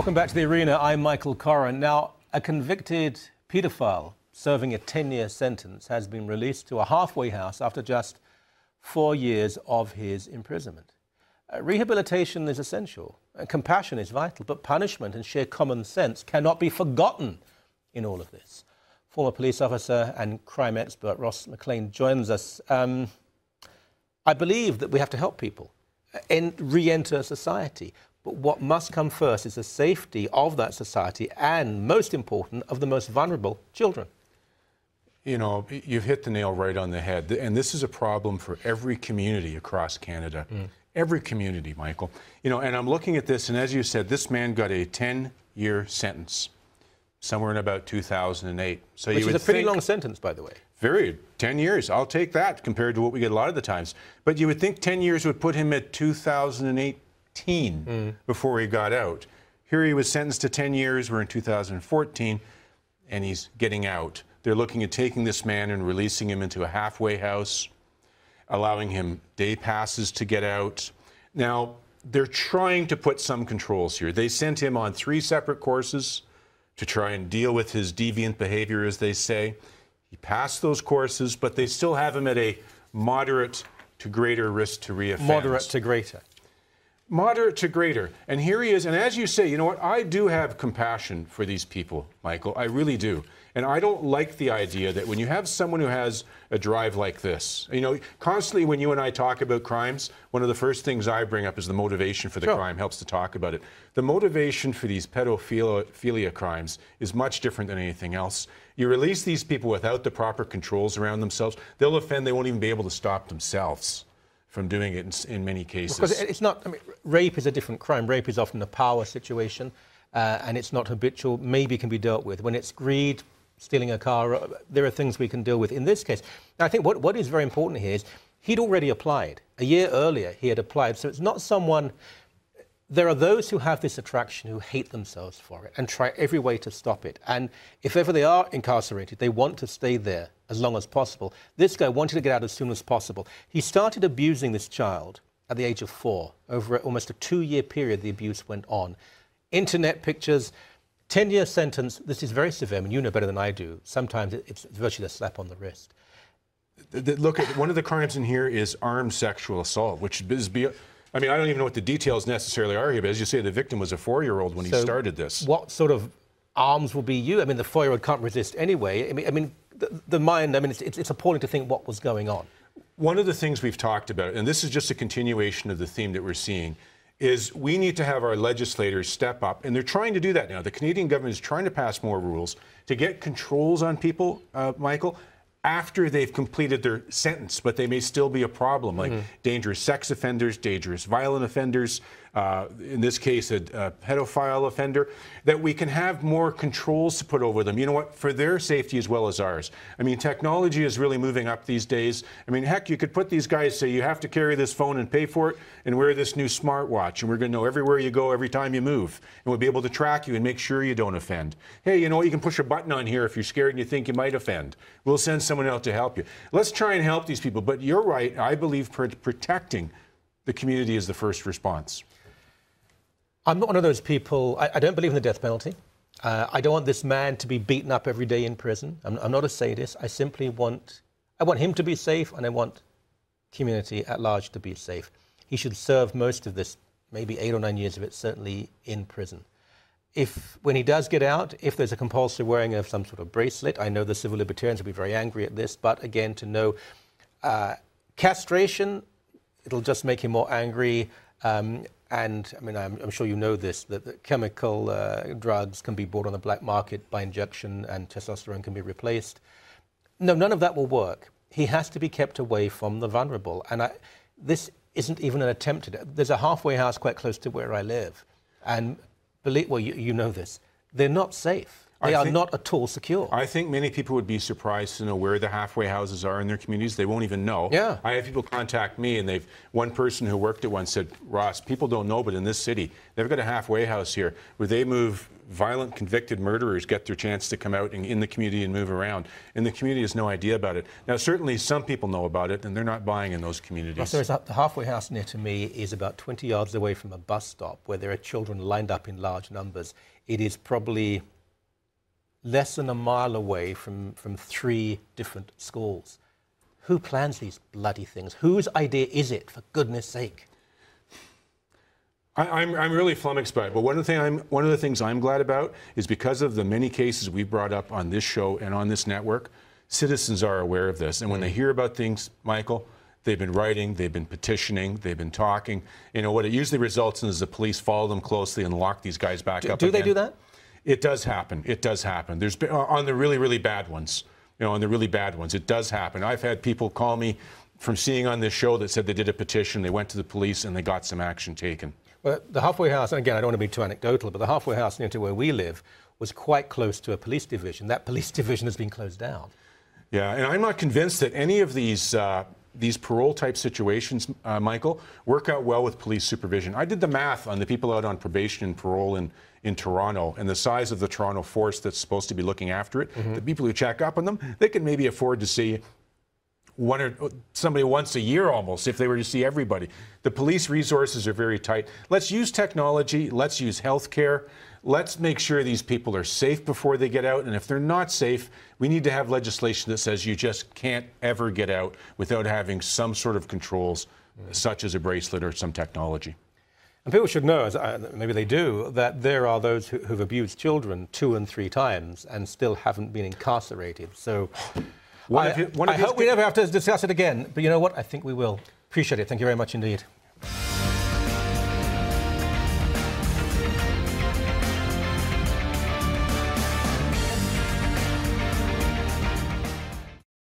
Welcome back to the arena. I'm Michael Corrin. Now, a convicted paedophile serving a 10-year sentence has been released to a halfway house after just 4 years of his imprisonment. Rehabilitation is essential, and compassion is vital, but punishment and sheer common sense cannot be forgotten in all of this. Former police officer and crime expert Ross McLean joins us. I believe that we have to help people and re-enter society. But what must come first is the safety of that society and, most important, of the most vulnerable children. You know, you've hit the nail right on the head. And this is a problem for every community across Canada. Every community, Michael. You know, and I'm looking at this, and as you said, this man got a 10-year sentence somewhere in about 2008. So Which is a pretty long sentence, by the way. 10 years. I'll take that compared to what we get a lot of the times. But you would think 10 years would put him at 2018 before he got out. Here he was sentenced to 10 years. We're in 2014, and he's getting out. They're looking at taking this man and releasing him into a halfway house, allowing him day passes to get out. Now, they're trying to put some controls here. They sent him on 3 separate courses to try and deal with his deviant behavior, as they say. He passed those courses, but they still have him at a moderate to greater risk to reoffend. Moderate to greater. Moderate to greater. And here he is. And as you say, you know what? I do have compassion for these people, Michael. I really do. And I don't like the idea that when you have someone who has a drive like this, you know, constantly when you and I talk about crimes, one of the first things I bring up is the motivation for the crime, helps to talk about it. The motivation for these pedophilia crimes is much different than anything else. You release these people without the proper controls around themselves, they'll offend, they won't even be able to stop themselves from doing it in many cases. Because it's not, I mean, rape is a different crime. Rape is often a power situation, and it's not habitual, maybe can be dealt with. When it's greed, stealing a car, there are things we can deal with. In this case, I think what is very important here is he'd already applied. A year earlier, he had applied. So it's not someone... There are those who have this attraction who hate themselves for it and try every way to stop it. And if ever they are incarcerated, they want to stay there as long as possible. This guy wanted to get out as soon as possible. He started abusing this child at the age of 4. Over almost a 2-year period, the abuse went on. Internet pictures, 10-year sentence. This is very severe. I mean, you know better than I do. Sometimes it's virtually a slap on the wrist. Look, at one of the crimes in here is armed sexual assault, which is... I mean, I don't even know what the details necessarily are here, but as you say, the victim was a 4-year-old when he started this. What sort of arms will be used? I mean, the 4-year-old can't resist anyway. I mean, the mind, I mean, it's appalling to think what was going on. One of the things we've talked about, and this is just a continuation of the theme that we're seeing, is we need to have our legislators step up, and they're trying to do that now. The Canadian government is trying to pass more rules to get controls on people, Michael, after they've completed their sentence, but they may still be a problem, like dangerous sex offenders, dangerous violent offenders, in this case, a pedophile offender, that we can have more controls to put over them. You know what? For their safety as well as ours. I mean, technology is really moving up these days. I mean, heck, you could put these guys, say, you have to carry this phone and pay for it, and wear this new smartwatch, and we're going to know everywhere you go, every time you move, and we'll be able to track you and make sure you don't offend. Hey, you know what? You can push a button on here if you're scared and you think you might offend. We'll send someone out to help you. Let's try and help these people. But you're right. I believe protecting the community is the first response. I'm not one of those people. I don't believe in the death penalty. I don't want this man to be beaten up every day in prison. I'm not a sadist. I simply want him to be safe, and I want community at large to be safe. He should serve most of this, maybe 8 or 9 years of it, certainly in prison. When he does get out, if there's a compulsory wearing of some sort of bracelet, I know the civil libertarians will be very angry at this, but again, to know castration, it'll just make him more angry. And I mean, I'm sure you know this, that chemical drugs can be bought on the black market by injection, and testosterone can be replaced. No, none of that will work. He has to be kept away from the vulnerable. And this isn't even an attempt to. There's a halfway house quite close to where I live. And believe, well, you know this, they're not safe. They are not at all secure. I think many people would be surprised to know where the halfway houses are in their communities. They won't even know. Yeah. I have people contact me, and one person who worked at one said, Ross, people don't know, but in this city, they've got a halfway house here where they move violent convicted murderers, get their chance to come out in the community and move around. And the community has no idea about it. Now, certainly some people know about it, and they're not buying in those communities. The halfway house near to me is about 20 yards away from a bus stop where there are children lined up in large numbers. It is probably less than a mile away from 3 different schools. Who plans these bloody things? Whose idea is it, for goodness sake? I'm really flummoxed by it, but one of the things I'm glad about is because of the many cases we've brought up on this show and on this network, citizens are aware of this. And when they hear about things, Michael, they've been writing, they've been petitioning, they've been talking. You know, what it usually results in is the police follow them closely and lock these guys back up again. Do they do that? It does happen. It does happen. There's been, on the really, really bad ones, you know, on the really bad ones, it does happen. I've had people call me from seeing on this show that said they did a petition, they went to the police, and they got some action taken. Well, the halfway house, and again, I don't want to be too anecdotal, but the halfway house near to where we live was quite close to a police division. That police division has been closed down. Yeah, and I'm not convinced that any of these parole-type situations, Michael, work out well with police supervision. I did the math on the people out on probation and parole in Toronto, and the size of the Toronto force that's supposed to be looking after it. The people who check up on them, they can maybe afford to see somebody once a year almost if they were to see everybody. The police resources are very tight. Let's use technology. Let's use healthcare. Let's make sure these people are safe before they get out. And if they're not safe, we need to have legislation that says you just can't ever get out without having some sort of controls, such as a bracelet or some technology. And people should know, maybe they do, that there are those who've abused children 2 and 3 times and still haven't been incarcerated. So I hope we never have to discuss it again. But you know what? I think we will. Appreciate it. Thank you very much indeed.